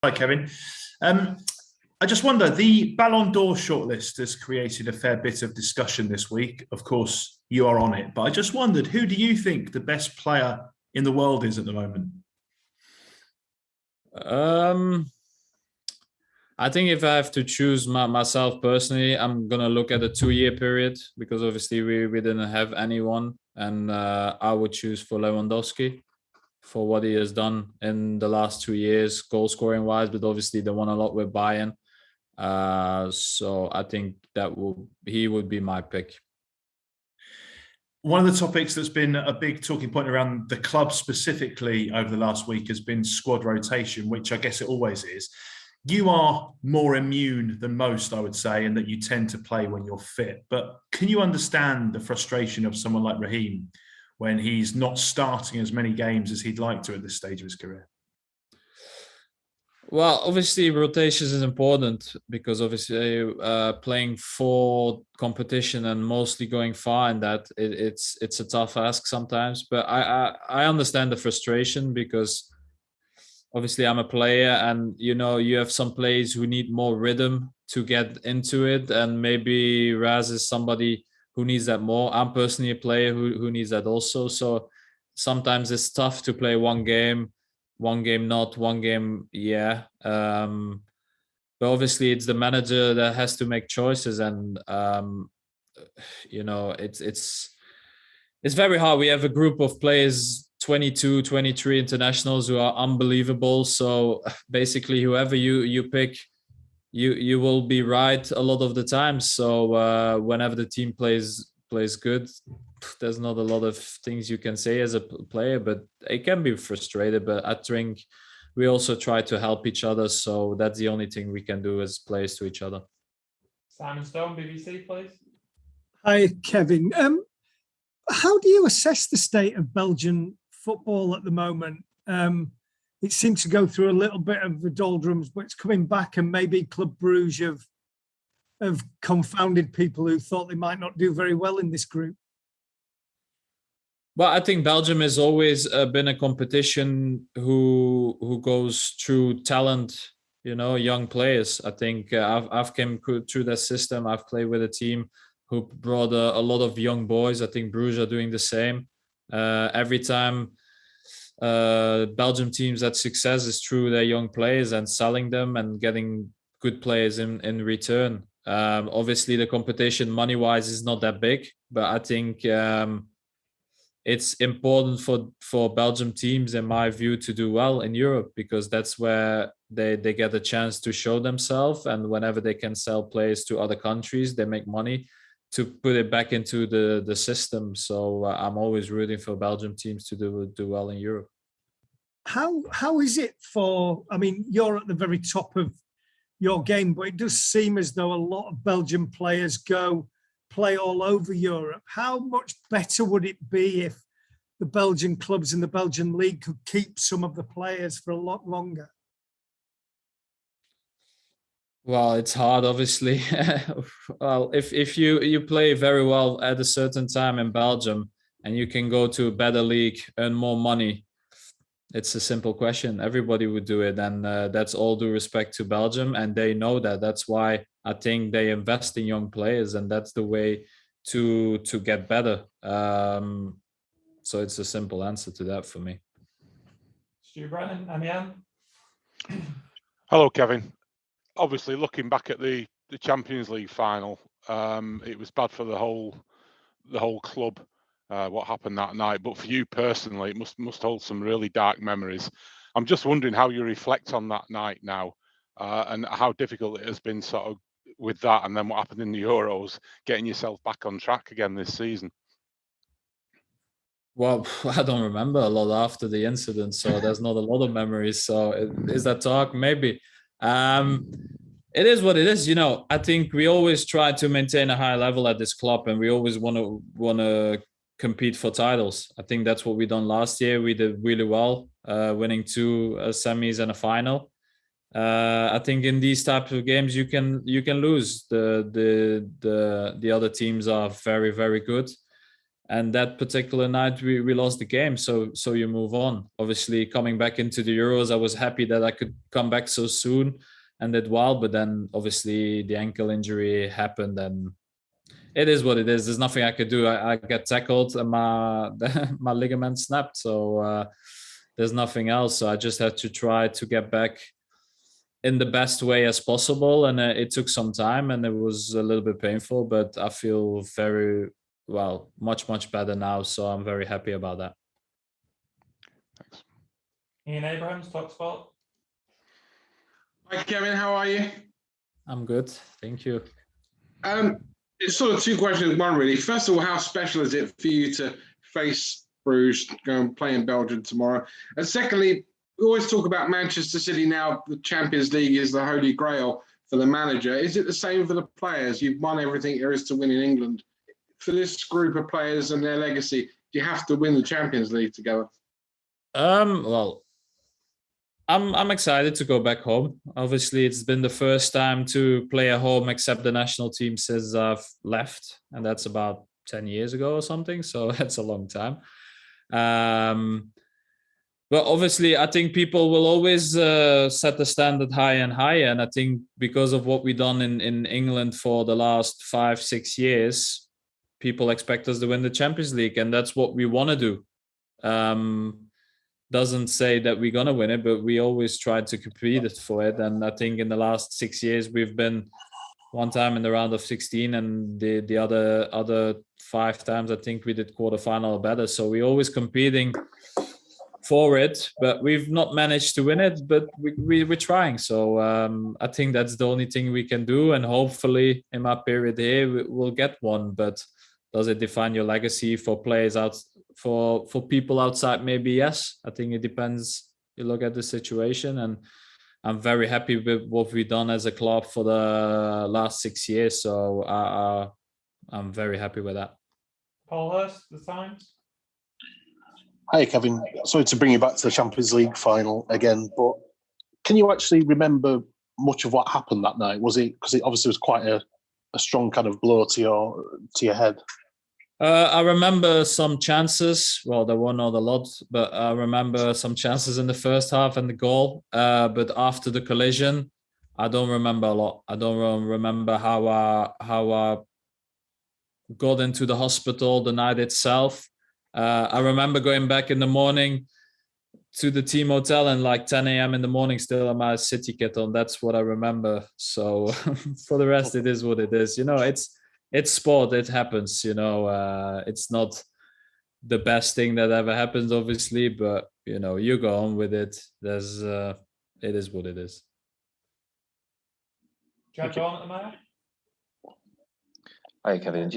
Hi, Kevin. I just wonder, the Ballon d'Or shortlist has created a fair bit of discussion this week. Of course, you are on it, but I just wondered, who do you think the best player in the world is at the moment? I think if I have to choose myself personally, I'm gonna look at a 2-year period because obviously we didn't have anyone, and I would choose for Lewandowski for what he has done in the last 2 years, goal scoring wise, but obviously they won a lot with Buyne. So I think he would be my pick. One of the topics that's been a big talking point around the club specifically over the last week has been squad rotation, which I guess it always is. You are more immune than most, I would say, and that you tend to play when you're fit. But can you understand the frustration of someone like Raheem when he's not starting as many games as he'd like to at this stage of his career? Well, obviously rotations is important because obviously playing for competition and mostly going far in that it's a tough ask sometimes. But I understand the frustration because obviously I'm a player, and you have some players who need more rhythm to get into it, and maybe Raz is somebody who needs that more. I'm personally a player who needs that also. So sometimes it's tough to play one game not, one game yeah. But obviously it's the manager that has to make choices, and it's very hard. We have a group of players, 22, 23 internationals who are unbelievable. So basically whoever you pick, you will be right a lot of the time. So whenever the team plays good, there's not a lot of things you can say as a player, but it can be frustrated. But I think we also try to help each other. So that's the only thing we can do as players to each other. Simon Stone, BBC, please. Hi, Kevin. How do you assess the state of Belgian football at the moment? It seems to go through a little bit of the doldrums, but it's coming back, and maybe Club Brugge have confounded people who thought they might not do very well in this group. Well, I think Belgium has always been a competition who goes through talent, young players. I think I've come through that system. I've played with a team who brought a lot of young boys. I think Bruges are doing the same. Every time Belgium teams had success is through their young players and selling them and getting good players in return. Obviously, the competition money-wise is not that big, but I think it's important for Belgium teams, in my view, to do well in Europe, because that's where they get a chance to show themselves. And whenever they can sell players to other countries, they make money to put it back into the system. So I'm always rooting for Belgium teams to do well in Europe. How is it you're at the very top of your game, but it does seem as though a lot of Belgian players go play all over Europe. How much better would it be if the Belgian clubs in the Belgian league could keep some of the players for a lot longer? Well, it's hard, obviously. Well, if you play very well at a certain time in Belgium and you can go to a better league, earn more money, it's a simple question. Everybody would do it, and that's all due respect to Belgium, and they know that. That's why I think they invest in young players, and that's the way to get better. So it's a simple answer to that for me. Stu Brennan, Amiens. Hello, Kevin. Obviously, looking back at the Champions League final, it was bad for the whole club. What happened that night, but for you personally, it must hold some really dark memories. I'm just wondering how you reflect on that night now, and how difficult it has been sort of with that, and then what happened in the Euros, getting yourself back on track again this season. Well, I don't remember a lot after the incident, so there's not a lot of memories. So is that talk? Maybe. It is what it is. I think we always try to maintain a high level at this club, and we always want to compete for titles. I think that's what we done last year. We did really well, winning 2 semis and a final. I think in these types of games you can lose. The other teams are very, very good. And that particular night, we lost the game. So you move on. Obviously, coming back into the Euros, I was happy that I could come back so soon and did well. But then obviously the ankle injury happened, and it is what it is. There's nothing I could do. I got tackled and my ligament snapped. So there's nothing else. So I just had to try to get back in the best way as possible. And it took some time and it was a little bit painful, but I feel very, well, much better now. So I'm very happy about that. Thanks. Ian Abrahams, TalkSport. Hi, Kevin. How are you? I'm good. Thank you. It's sort of two questions, one really. First of all, how special is it for you to face Bruges, go and play in Belgium tomorrow? And secondly, we always talk about Manchester City now. The Champions League is the holy grail for the manager. Is it the same for the players? You've won everything there is to win in England. For this group of players and their legacy, do you have to win the Champions League together? Well, I'm excited to go back home. Obviously, it's been the first time to play at home except the national team since I've left, and that's about 10 years ago or something. So that's a long time. But obviously, I think people will always set the standard higher and higher. And I think because of what we've done in England for the last 5-6 years, people expect us to win the Champions League, and that's what we want to do. Doesn't say that we're going to win it, but we always try to compete for it. And I think in the last 6 years, we've been one time in the round of 16, and the other 5 times, I think we did quarterfinal or better. So we're always competing for it, but we've not managed to win it, but we're trying. So I think that's the only thing we can do. And hopefully in my period here, we'll get one. But does it define your legacy for players out? For people outside, maybe yes. I think it depends. You look at the situation, and I'm very happy with what we've done as a club for the last 6 years. So I'm very happy with that. Paul Hurst, The Times. Hi, Kevin. Sorry to bring you back to the Champions League final again, but can you actually remember much of what happened that night? Was it, because it obviously was quite a strong kind of blow to your head? I remember some chances. Well, there were not a lot, but I remember some chances in the first half and the goal. But after the collision, I don't remember a lot. I don't remember how I got into the hospital the night itself. I remember going back in the morning to the team hotel and like 10 a.m. in the morning still on my City kit on. That's what I remember. So for the rest, it is what it is. You know, it's sport. It happens, you know. It's not the best thing that ever happens, obviously, but, you know, you go on with it. It is what it is. Jack Ballon at the moment. Hi, Kevin.